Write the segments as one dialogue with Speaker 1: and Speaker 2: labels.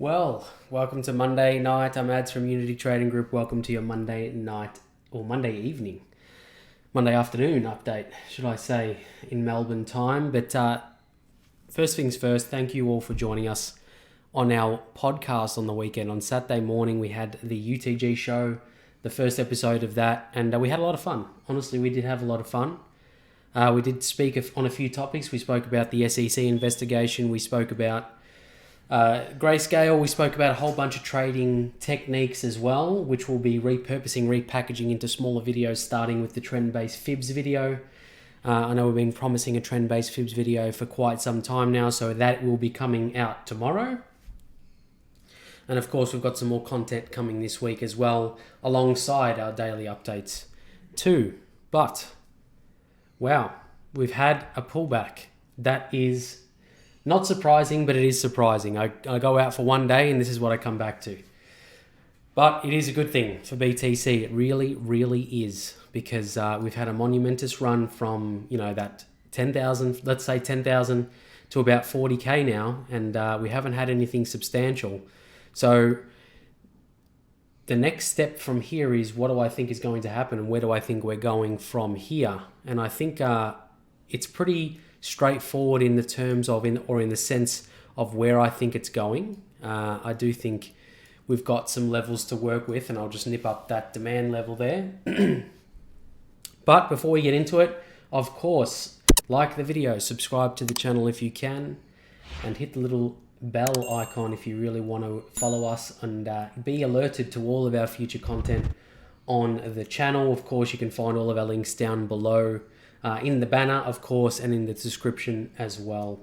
Speaker 1: Well, welcome to Monday night. I'm Ads from Unity Trading Group. Welcome to your Monday night or Monday evening, Monday afternoon update, should I say, in Melbourne time. But first things first, thank you all for joining us on our podcast on the weekend. On Saturday morning, we had the UTG show, the first episode of that, and we had a lot of fun. Honestly, we did have a lot of fun. We did speak on a few topics. We spoke about the SEC investigation. We spoke about Grayscale. We spoke about a whole bunch of trading techniques as well, which we'll be repackaging into smaller videos, starting with the trend-based fibs video. I know we've been promising a trend-based fibs video for quite some time now, so that will be coming out tomorrow. And of course, we've got some more content coming this week as well, alongside our daily updates too. But, wow, we've had a pullback. That is not surprising, but it is surprising. I go out for one day and this is what I come back to. But it is a good thing for BTC. It really, really is, because we've had a monumentous run from, that 10,000, let's say 10,000 to about 40K now, and we haven't had anything substantial. So the next step from here is, what do I think is going to happen and where do I think we're going from here? And I think it's pretty straightforward in the terms of, in the sense of where I think it's going. I do think we've got some levels to work with, and I'll just nip up that demand level there. But before we get into it, of course, like the video, subscribe to the channel if you can, and hit the little bell icon if you really want to follow us and be alerted to all of our future content on the channel. Of course, you can find all of our links down below in the banner, of course, and in the description as well.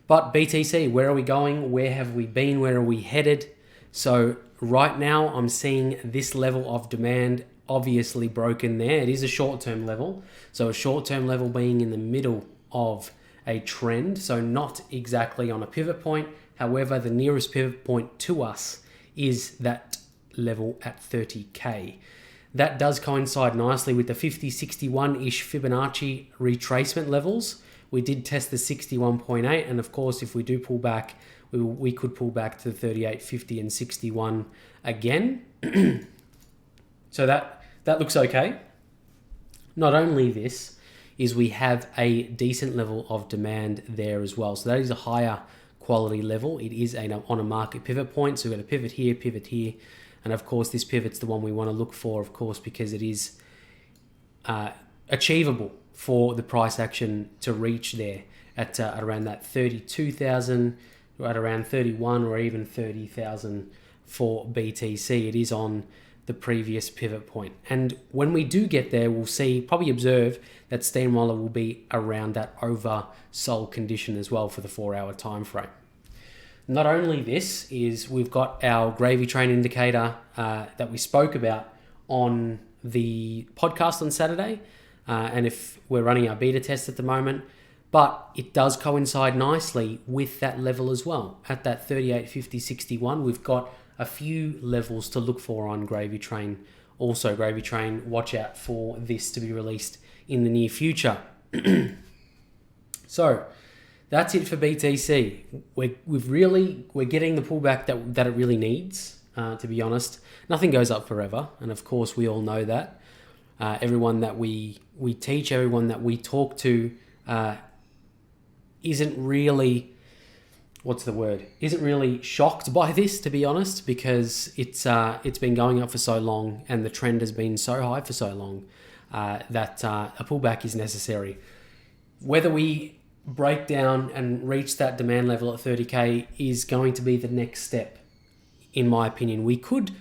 Speaker 1: But BTC, where are we going? Where have we been? Where are we headed? So right now, I'm seeing this level of demand obviously broken there. It is a short-term level. So a short-term level being in the middle of a trend. So not exactly on a pivot point. However, the nearest pivot point to us is that level at 30K. That does coincide nicely with the 50-61-ish Fibonacci retracement levels. We did test the 61.8, and of course, if we do pull back, we could pull back to the 38, 50, and 61 again. So that looks okay. Not only this, is we have a decent level of demand there as well. So that is a higher quality level. It is on a market pivot point. So we've got a pivot here, and of course, this pivot's the one we want to look for, of course, because it is achievable for the price action to reach there at around that 32,000, at around 31 or even 30,000 for BTC. It is on the previous pivot point. And when we do get there, we'll probably observe that steamroller will be around that oversold condition as well for the 4-hour time frame. Not only this, is we've got our gravy train indicator that we spoke about on the podcast on Saturday, and if we're running our beta test at the moment, but it does coincide nicely with that level as well. At that 38, 50, 61, we've got a few levels to look for on gravy train. Also, gravy train, watch out for this to be released in the near future. So that's it for BTC. We're getting the pullback that it really needs, to be honest. Nothing goes up forever, and of course we all know that. Everyone that we teach, everyone that we talk to isn't really shocked by this, to be honest, because it's been going up for so long and the trend has been so high for so long that a pullback is necessary. Whether we break down and reach that demand level at 30K is going to be the next step, in my opinion. We could,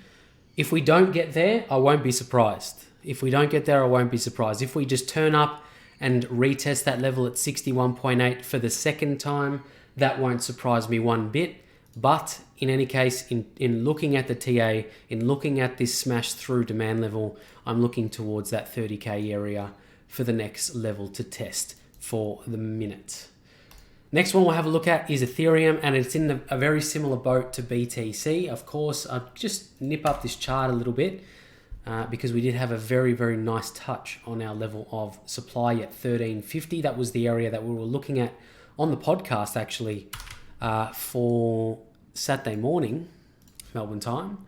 Speaker 1: if we don't get there, I won't be surprised. If we don't get there, I won't be surprised. If we just turn up and retest that level at 61.8 for the second time, that won't surprise me one bit. But in any case, in looking at the TA, in looking at this smash through demand level, I'm looking towards that 30K area for the next level to test for the minute. Next one we'll have a look at is Ethereum, and it's in a very similar boat to BTC. Of course, I'll just nip up this chart a little bit because we did have a very, very nice touch on our level of supply at 1350. That was the area that we were looking at on the podcast actually for Saturday morning, Melbourne time.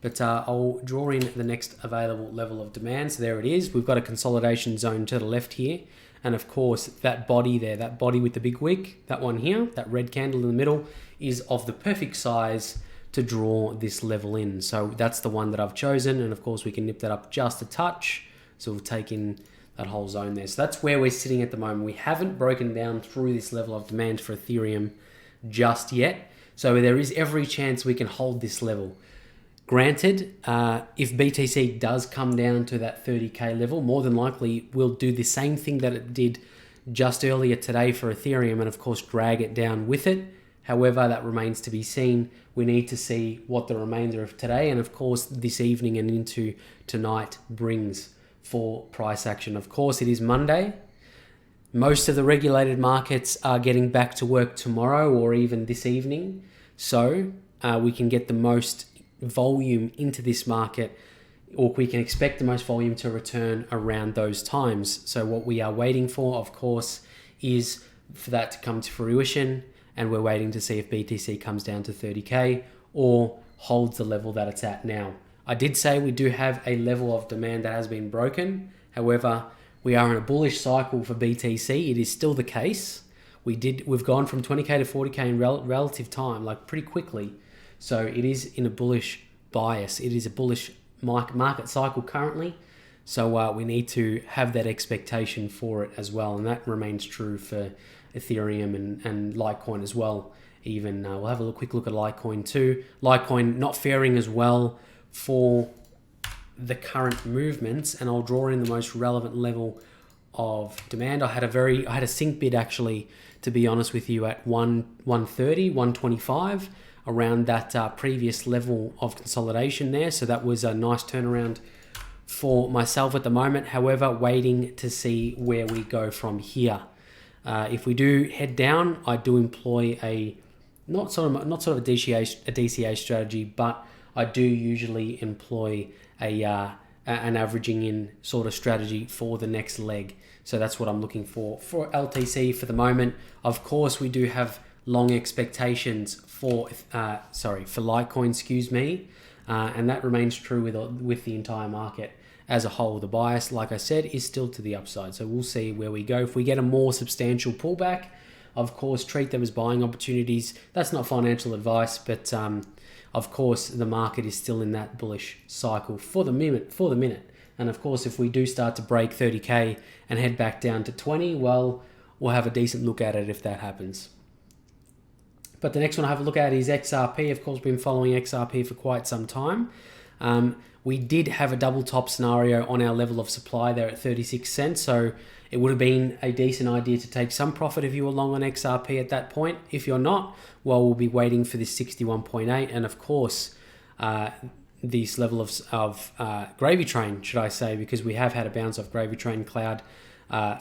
Speaker 1: But I'll draw in the next available level of demand. So there it is. We've got a consolidation zone to the left here. And of course, that body there, that body with the big wick, that one here, that red candle in the middle, is of the perfect size to draw this level in. So that's the one that I've chosen. And of course, we can nip that up just a touch. So we'll take in that whole zone there. So that's where we're sitting at the moment. We haven't broken down through this level of demand for Ethereum just yet. So there is every chance we can hold this level. Granted, if BTC does come down to that 30K level, more than likely we'll do the same thing that it did just earlier today for Ethereum and of course drag it down with it. However, that remains to be seen. We need to see what the remainder of today and of course this evening and into tonight brings for price action. Of course, it is Monday. Most of the regulated markets are getting back to work tomorrow or even this evening. So we can get the most volume into this market, or we can expect the most volume to return around those times. So what we are waiting for, of course, is for that to come to fruition, and we're waiting to see if BTC comes down to 30K or holds the level that it's at now. I did say we do have a level of demand that has been broken. However, we are in a bullish cycle for BTC. It is still the case. We've gone from 20K to 40K in relative time, like pretty quickly. So it is in a bullish bias. It is a bullish market cycle currently. So we need to have that expectation for it as well. And that remains true for Ethereum and Litecoin as well. Even we'll have a quick look at Litecoin too. Litecoin not faring as well for the current movements. And I'll draw in the most relevant level of demand. I had a sync bid actually, to be honest with you, at 130, 125. Around that previous level of consolidation there. So that was a nice turnaround for myself at the moment. However, waiting to see where we go from here. If we do head down, I do employ a not sort of a DCA strategy, but I do usually employ an averaging in sort of strategy for the next leg. So that's what I'm looking for LTC for the moment. Of course, we do have long expectations for Litecoin, and that remains true with the entire market as a whole. The bias, like I said, is still to the upside, so we'll see where we go. If we get a more substantial pullback, of course, treat them as buying opportunities. That's not financial advice, but of course, the market is still in that bullish cycle for the minute. And of course, if we do start to break 30K and head back down to 20, well, we'll have a decent look at it if that happens. But the next one I have a look at is XRP. Of course, we've been following XRP for quite some time. We did have a double top scenario on our level of supply there at 36 cents. So it would have been a decent idea to take some profit if you were long on XRP at that point. If you're not, well, we'll be waiting for this 61.8. And of course, this level of Gravy Train, should I say, because we have had a bounce off Gravy Train Cloud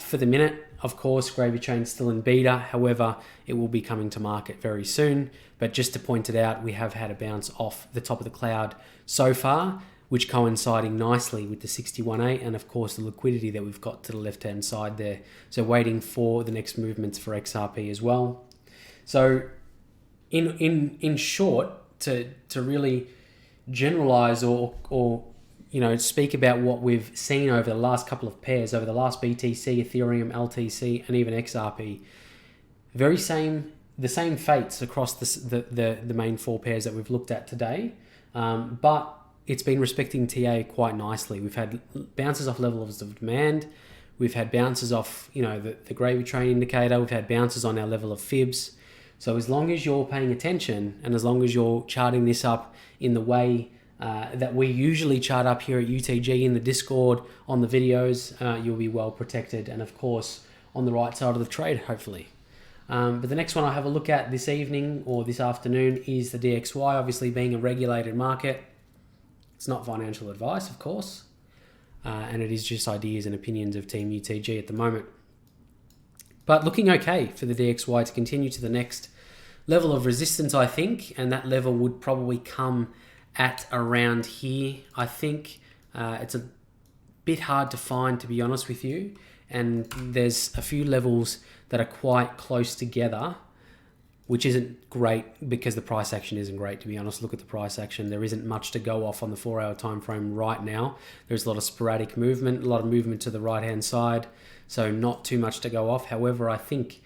Speaker 1: for the minute. Of course, Gravy Train's still in beta. However, it will be coming to market very soon. But just to point it out, we have had a bounce off the top of the cloud so far, which coinciding nicely with the 61.8 and of course the liquidity that we've got to the left-hand side there. So waiting for the next movements for XRP as well. So in short, to really generalize or speak about what we've seen over the last couple of pairs, over the last BTC, Ethereum, LTC, and even XRP. The same fates across the main four pairs that we've looked at today, but it's been respecting TA quite nicely. We've had bounces off levels of demand. We've had bounces off, the Gravy Train indicator. We've had bounces on our level of fibs. So as long as you're paying attention and as long as you're charting this up in the way that we usually chart up here at UTG in the Discord, on the videos, you'll be well protected. And of course, on the right side of the trade, hopefully. But the next one I have a look at this evening or this afternoon is the DXY, obviously being a regulated market. It's not financial advice, of course. And it is just ideas and opinions of Team UTG at the moment. But looking okay for the DXY to continue to the next level of resistance, I think. And that level would probably come at around here. I think it's a bit hard to find, to be honest with you. And there's a few levels that are quite close together which isn't great because the price action isn't great, to be honest. Look at the price action. There isn't much to go off on the 4-hour time frame right now. There's a lot of sporadic movement, a lot of movement to the right-hand side, so not too much to go off. However, I think,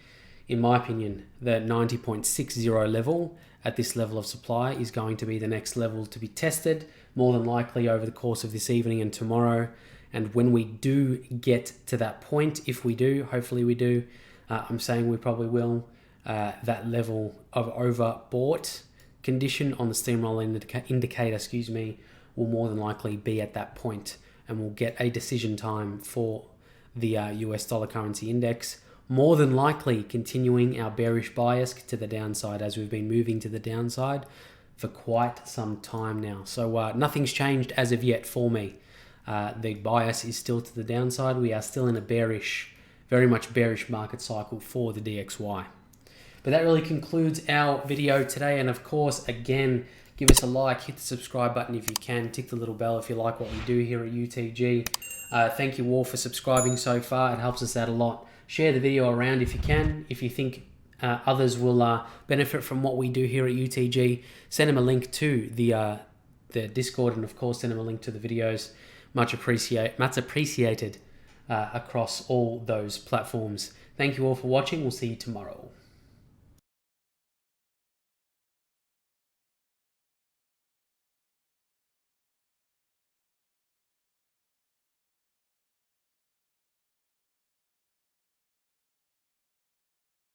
Speaker 1: in my opinion, the 90.60 level at this level of supply is going to be the next level to be tested, more than likely over the course of this evening and tomorrow. And when we do get to that point, if we do, hopefully we do, I'm saying we probably will, that level of overbought condition on the steamroller indicator, will more than likely be at that point, and we'll get a decision time for the US dollar currency index, more than likely continuing our bearish bias to the downside, as we've been moving to the downside for quite some time now. So nothing's changed as of yet for me. The bias is still to the downside. We are still in a bearish, very much bearish market cycle for the DXY. But that really concludes our video today. And of course, again, give us a like, hit the subscribe button if you can, tick the little bell if you like what we do here at UTG. Thank you all for subscribing so far. It helps us out a lot. Share the video around if you can. If you think others will benefit from what we do here at UTG, send them a link to the Discord, and of course, send them a link to the videos. Much appreciated across all those platforms. Thank you all for watching. We'll see you tomorrow.